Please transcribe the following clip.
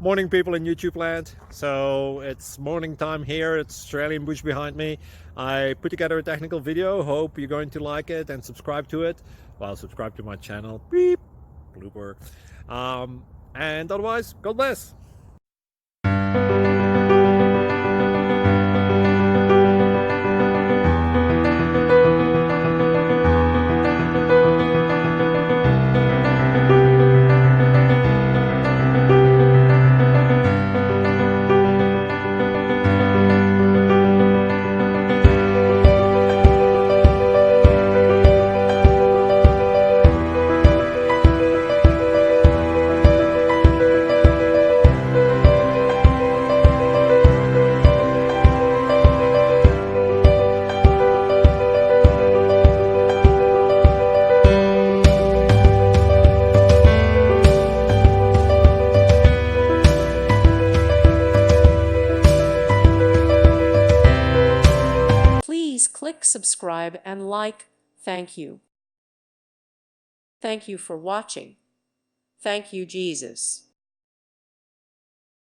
Morning, people in YouTube land. So it's morning time here. It's Australian bush behind me. I put together a technical video. Hope you're going to like it and subscribe to it. Well, subscribe to my channel. Beep. Blooper. And otherwise, God bless. Please click subscribe and like. Thank you. Thank you for watching. Thank you, Jesus.